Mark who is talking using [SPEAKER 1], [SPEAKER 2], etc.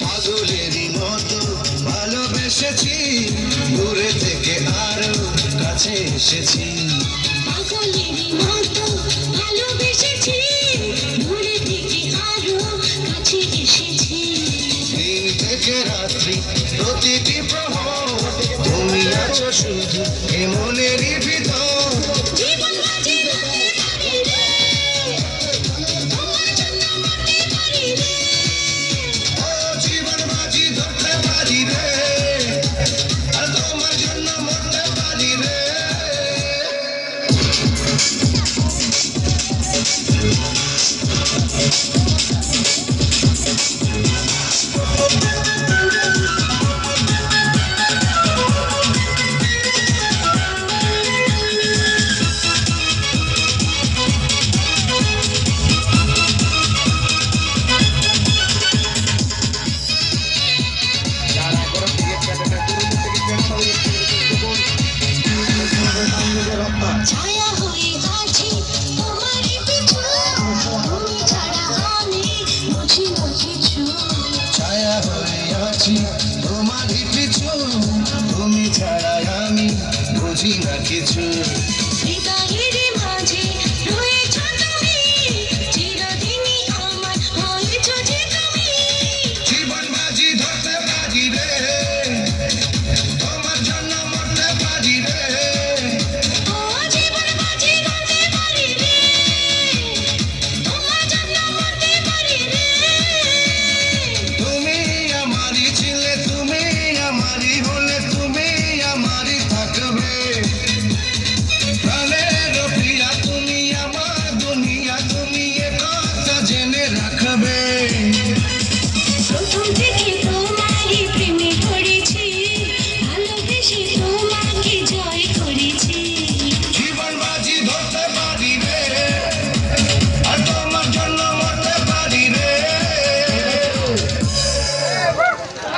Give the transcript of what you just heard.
[SPEAKER 1] পাগলেরই মতো ভালোবেসেছি, দূরে থেকে আরো কাছে এসেছি।
[SPEAKER 2] পাগলেরই মতো ভালোবেসেছি, দূরে থেকে আরো কাছে এসেছি।
[SPEAKER 1] দিন থেকে রাত্রি প্রতিটি প্রহর তুমি আছো শুধু এ মনেরই ভিতর।
[SPEAKER 2] জীবন বাজি ধরতে পারি রে, তোমার জন্য মরতে পারি রে।
[SPEAKER 1] ও জীবন বাজি ধরতে পারি রে, আর তোমার জন্য মরতে পারি রে।
[SPEAKER 2] ছায়া হয়ে আছি তোমারই পিছু, তুমি ছাড়া আমি বুঝি না কিছু।
[SPEAKER 1] ছায়া হয়ে আছি তোমারই পিছু, তুমি ছাড়া আমি বুঝি না কিছু।